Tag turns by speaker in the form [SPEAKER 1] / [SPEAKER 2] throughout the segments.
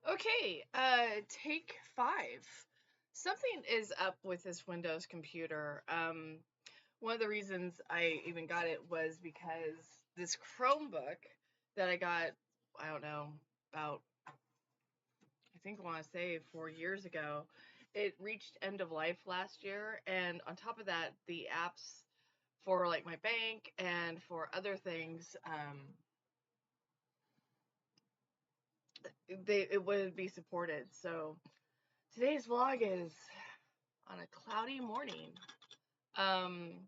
[SPEAKER 1] Okay, take five. Something is up with this Windows computer. One of the reasons I even got it was because this Chromebook that I got, I don't know, about, I think I want to say 4 years ago, it reached end of life last year. And on top of that, the apps for like my bank and for other things, it wouldn't be supported. So today's vlog is on a cloudy morning. Um,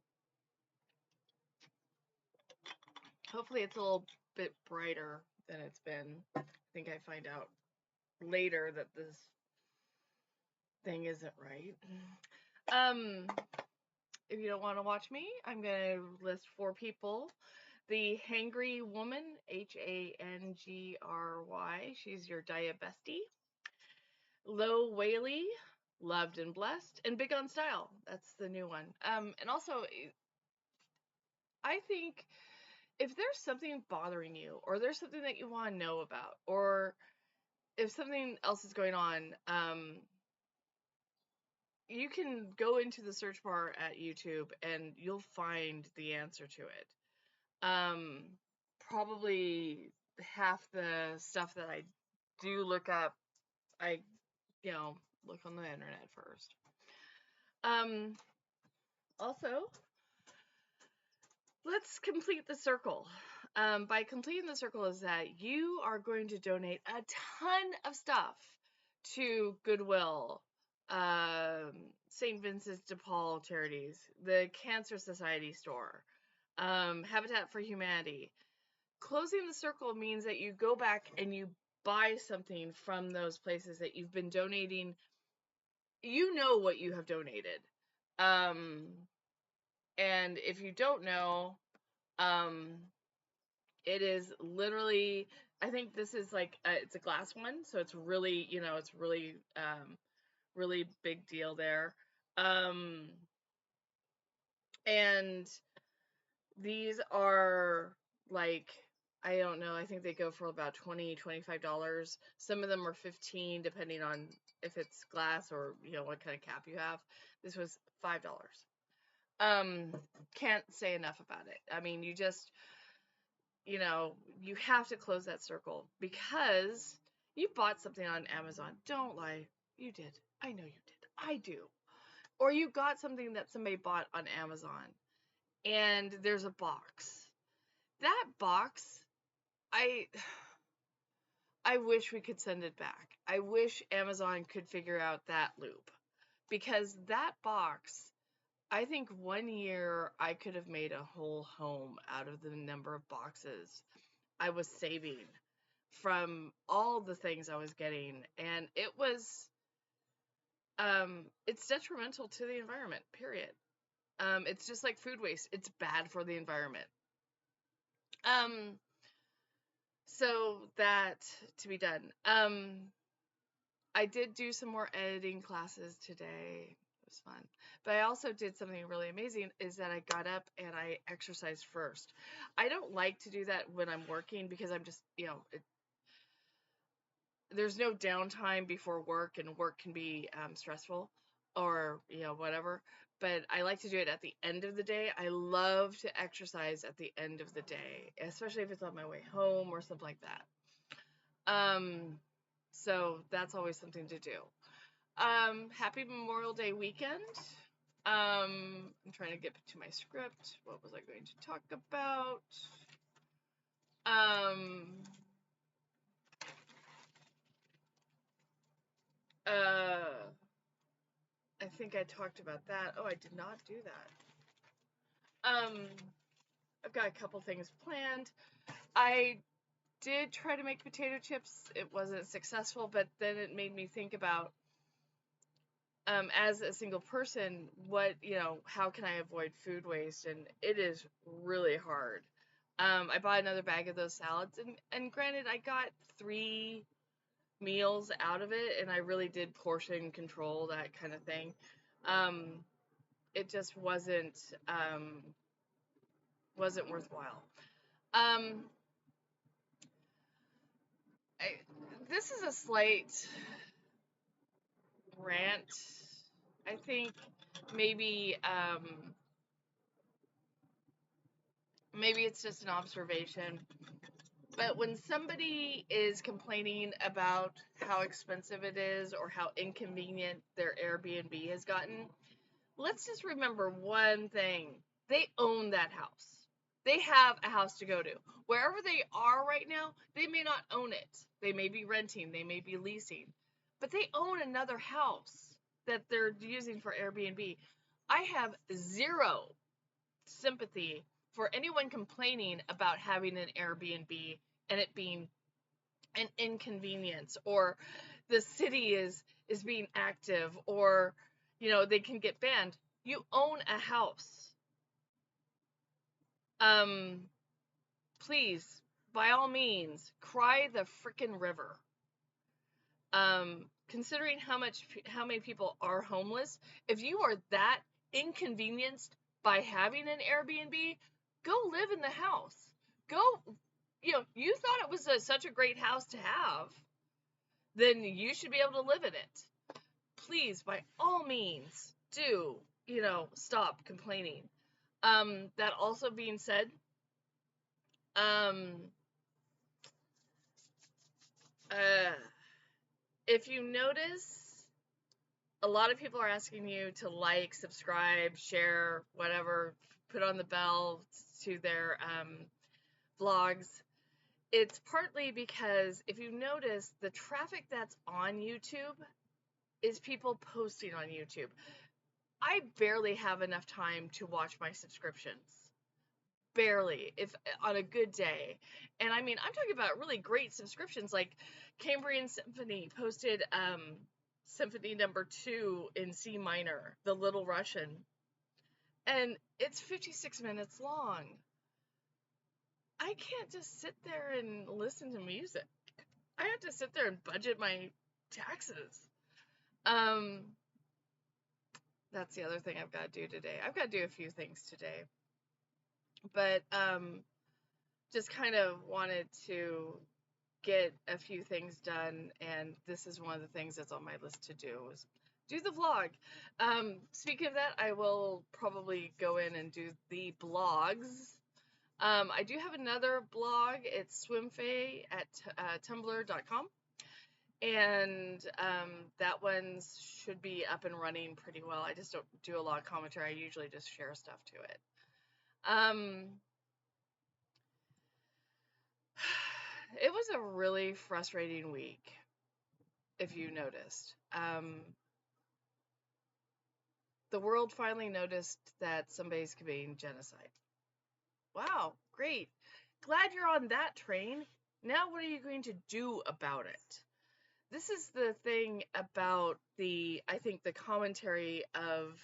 [SPEAKER 1] Hopefully it's a little bit brighter than it's been. I think I find out later that this thing isn't right. Um, if you don't want to watch me, I'm gonna list four people. The Hangry Woman, Hangry. She's your diet bestie. Lo Whaley, Loved and Blessed, and Big on Style. That's the new one. And also, I think if there's something bothering you, or there's something that you want to know about, or if something else is going on, you can go into the search bar at YouTube and you'll find the answer to it. Um, Probably half the stuff that I do look up, I, look on the internet first. Um, Also, let's complete the circle. By completing the circle is that you are going to donate a ton of stuff to Goodwill, St. Vincent de Paul Charities, the Cancer Society store, Habitat for Humanity. Closing the circle means that you go back and you buy something from those places that you've been donating. You know what you have donated. Um, and if you don't know, um, it is literally, I think this is like it's a glass one, so it's really, it's really really big deal there. Um and these are like, I don't know, I think they go for about $20-$25. Some of them are 15 depending on if it's glass or what kind of cap you have. This was $5. Can't say enough about it. I mean, you have to close that circle because you bought something on Amazon. Don't lie. You did. I know you did. I do. Or you got something that somebody bought on Amazon and there's a box. That box, I I wish we could send it back. I wish Amazon could figure out that loop because that box, I think 1 year I could have made a whole home out of the number of boxes I was saving from all the things I was getting, and it's detrimental to the environment, period. It's just like food waste. It's bad for the environment. Um so that to be done. I did do some more editing classes today. It was fun. But I also did something really amazing is that I got up and I exercised first. I don't like to do that when I'm working because I'm just, there's no downtime before work, and work can be stressful or whatever, but I like to do it at the end of the day. I love to exercise at the end of the day, especially if it's on my way home or something like that. So that's always something to do. Happy Memorial Day weekend. I'm trying to get to my script. What was I going to talk about? um uh I think I talked about that. Oh, I did not do that. I've got a couple things planned. I did try to make potato chips. It wasn't successful, but then it made me think about, as a single person, how can I avoid food waste? And it is really hard. I bought another bag of those salads, and granted, I got 3 meals out of it, and I really did portion control that kind of thing. It just wasn't worthwhile. Um, I, this is a slight rant. I think maybe maybe it's just an observation, but when somebody is complaining about how expensive it is or how inconvenient their Airbnb has gotten, let's just remember one thing. They own that house. They have a house to go to. Wherever they are right now, they may not own it. They may be renting, they may be leasing, but they own another house that they're using for Airbnb. I have zero sympathy for anyone complaining about having an Airbnb and it being an inconvenience, or the city is being active, or they can get banned. You own a house. um Please, by all means, cry the freaking river. Considering how many people are homeless, if you are that inconvenienced by having an Airbnb, go live in the house. Go, you thought it was such a great house to have, then you should be able to live in it. Please, by all means, do, stop complaining. That also being said, um, uh, if you notice, a lot of people are asking you to like, subscribe, share, whatever, put on the bell to their vlogs. It's partly because if you notice, the traffic that's on YouTube is people posting on YouTube. I barely have enough time to watch my subscriptions. Barely, if on a good day. And I mean, I'm talking about really great subscriptions, like Cambrian Symphony posted Symphony number 2 in C minor, The Little Russian, and it's 56 minutes long. I can't just sit there and listen to music. I have to sit there and budget my taxes. That's the other thing I've got to do today. I've got to do a few things today. But just kind of wanted to get a few things done, and this is one of the things that's on my list to do, is do the vlog. Speaking of that, I will probably go in and do the blogs. I do have another blog. It's swimfae at tumblr.com, and that one should be up and running pretty well. I just don't do a lot of commentary. I usually just share stuff to it. It was a really frustrating week, if you noticed. The world finally noticed that somebody's committing genocide. Wow, great. Glad you're on that train. Now what are you going to do about it? This is the thing about I think the commentary of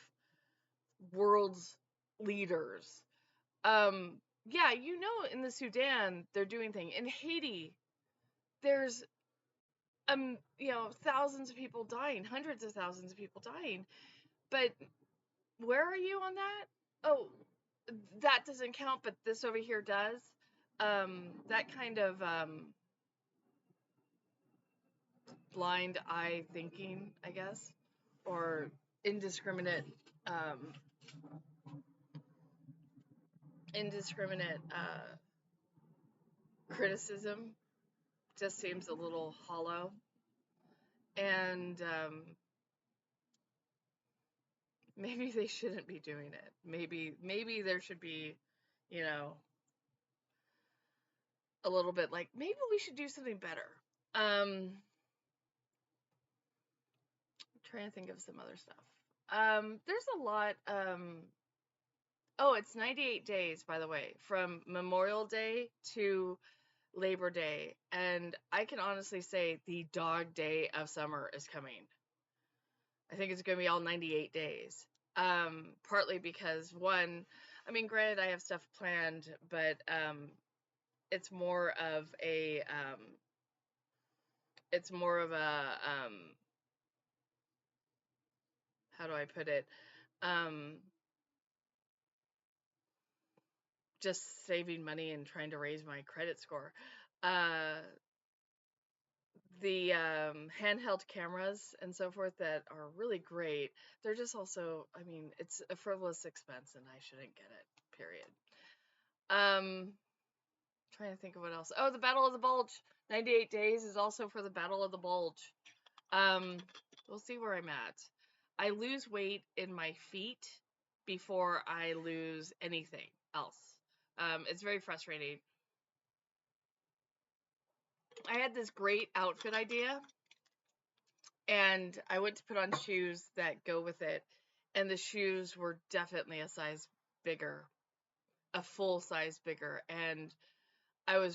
[SPEAKER 1] world's leaders. Yeah, in the Sudan, they're doing things. In Haiti, there's thousands of people dying, hundreds of thousands of people dying. But where are you on that? Oh, that doesn't count, but this over here does. That kind of blind eye thinking, I guess, or indiscriminate criticism just seems a little hollow. And maybe they shouldn't be doing it. Maybe there should be, a little bit like, maybe we should do something better. I'm trying to think of some other stuff. There's a lot. Oh, it's 98 days, by the way, from Memorial Day to Labor Day, and I can honestly say the dog day of summer is coming. I think it's going to be all 98 days. Partly because, one, I mean, granted, I have stuff planned, but it's more of a how do I put it? Just saving money and trying to raise my credit score. the handheld cameras and so forth that are really great. They're just also, I mean, it's a frivolous expense and I shouldn't get it, period. Trying to think of what else. Oh, the Battle of the Bulge. 98 Days is also for the Battle of the Bulge. We'll see where I'm at. I lose weight in my feet before I lose anything else. It's very frustrating. I had this great outfit idea, and I went to put on shoes that go with it, and the shoes were definitely a size bigger, a full size bigger, and I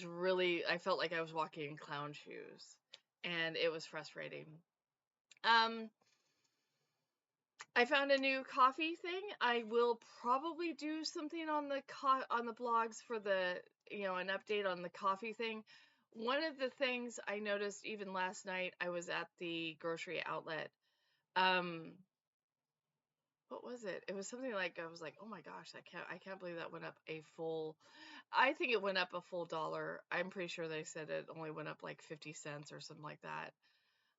[SPEAKER 1] felt like I was walking in clown shoes, and it was frustrating. I found a new coffee thing. I will probably do something on the blogs for the, an update on the coffee thing. One of the things I noticed even last night, I was at the grocery outlet. What was it? It was something like, I was like, "Oh my gosh, I can't believe that went up a full." I think it went up a full dollar. I'm pretty sure they said it only went up like 50 cents or something like that.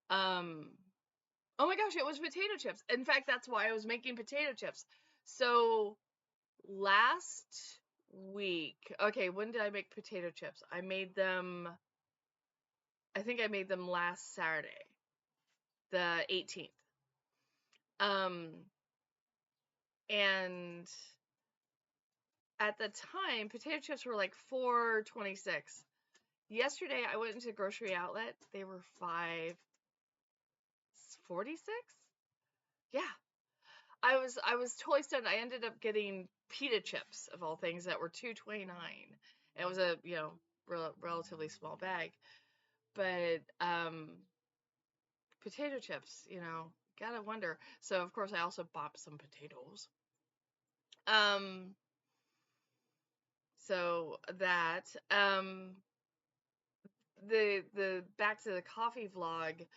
[SPEAKER 1] Oh my gosh, it was potato chips. In fact, that's why I was making potato chips. So last week, okay, when did I make potato chips? I think I made them last Saturday, the 18th. And at the time, potato chips were like $4.26. Yesterday, I went into the grocery outlet. They were $5.46. Yeah, I was totally stunned. I ended up getting pita chips of all things that were $2.29. It was a relatively small bag, but potato chips, gotta wonder. So of course I also bought some potatoes. So that the back to the coffee vlog.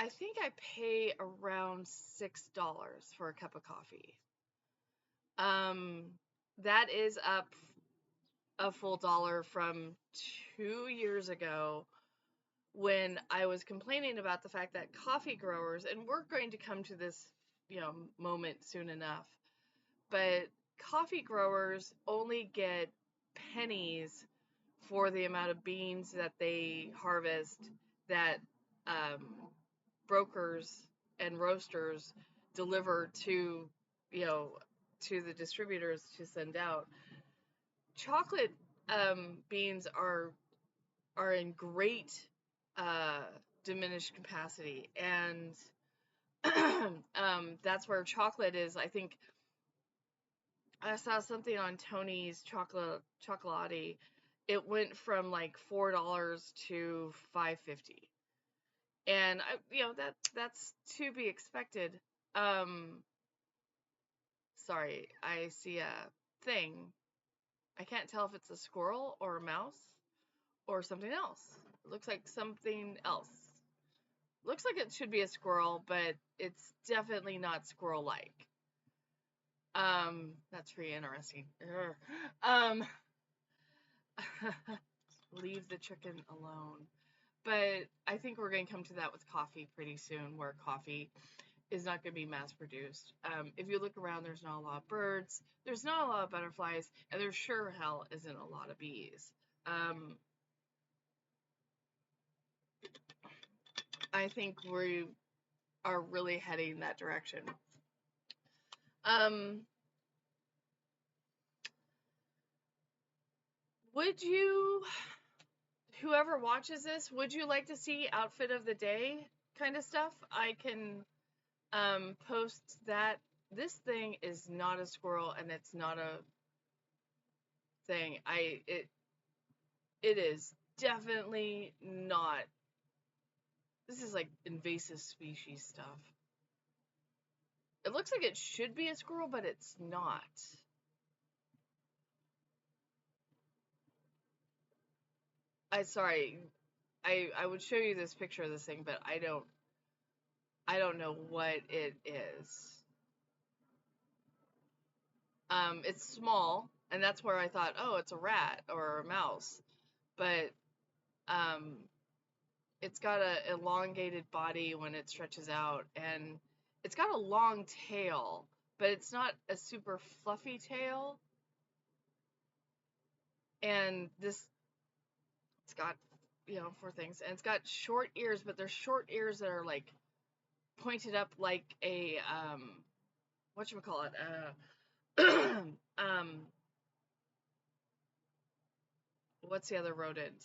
[SPEAKER 1] I think I pay around $6 for a cup of coffee. That is up a full dollar from 2 years ago when I was complaining about the fact that coffee growers, and we're going to come to this, moment soon enough, but coffee growers only get pennies for the amount of beans that they harvest that brokers and roasters deliver to, to the distributors to send out. Chocolate beans are in great diminished capacity, and that's where chocolate is. I think I saw something on Tony's Chocolati. It went from like $4 to $5.50, and that's to be expected. Sorry, I see a thing. I can't tell if it's a squirrel or a mouse or something else. It looks like something else. Looks like it should be a squirrel, but it's definitely not squirrel-like. That's pretty interesting. Leave the chicken alone. But I think we're going to come to that with coffee pretty soon, where coffee is not going to be mass produced. If you look around, there's not a lot of birds, there's not a lot of butterflies, and there sure hell isn't a lot of bees. I think we are really heading that direction. Would you, whoever watches this, would you like to see outfit of the day kind of stuff? I can post that. This thing is not a squirrel, and it's not a thing. It is definitely not. This is like invasive species stuff. It looks like it should be a squirrel, but it's not. Sorry. I would show you this picture of this thing, but I don't know what it is. It's small, and that's where I thought, oh, it's a rat or a mouse. But it's got a elongated body when it stretches out, and it's got a long tail, but it's not a super fluffy tail. And this, it's got, four things, and it's got short ears, but they're short ears that are like pointed up like a whatchamacallit, what's the other rodent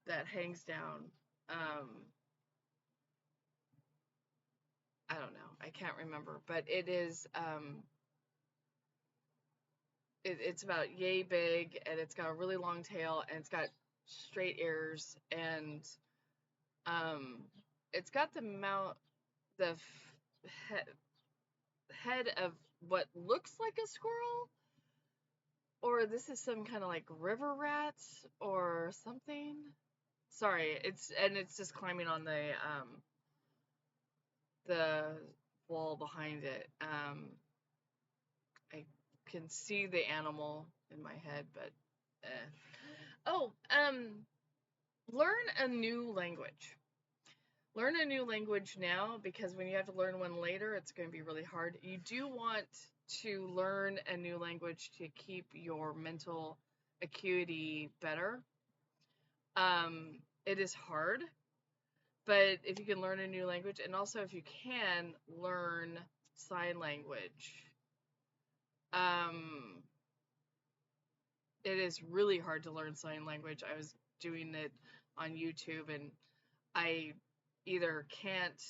[SPEAKER 1] that hangs down? Um, I don't know. I can't remember, but it is it's about yay big, and it's got a really long tail, and it's got straight ears, and um it's got the head of what looks like a squirrel, or this is some kind of like river rat or something. Sorry, it's just climbing on the wall behind it. I can see the animal in my head, but oh, learn a new language. Learn a new language now, because when you have to learn one later, it's going to be really hard. You do want to learn a new language to keep your mental acuity better. It is hard, but if you can learn a new language, and also if you can learn sign language, it is really hard to learn sign language. I was doing it on YouTube, and I either can't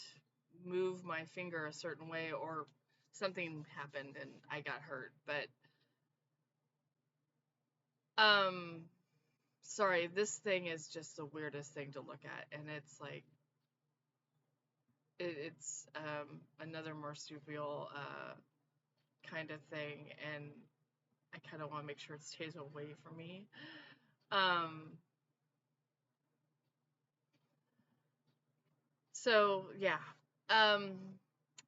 [SPEAKER 1] move my finger a certain way, or something happened and I got hurt. But sorry, this thing is just the weirdest thing to look at, and it's like it's another marsupial kind of thing, and I kind of want to make sure it stays away from me. So yeah. Um,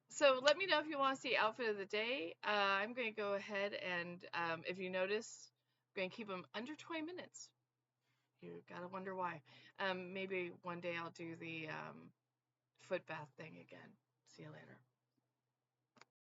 [SPEAKER 1] so let me know if you want to see outfit of the day. I'm going to go ahead and, if you notice, I'm going to keep them under 20 minutes. You gotta wonder why. Maybe one day I'll do the foot bath thing again. See you later.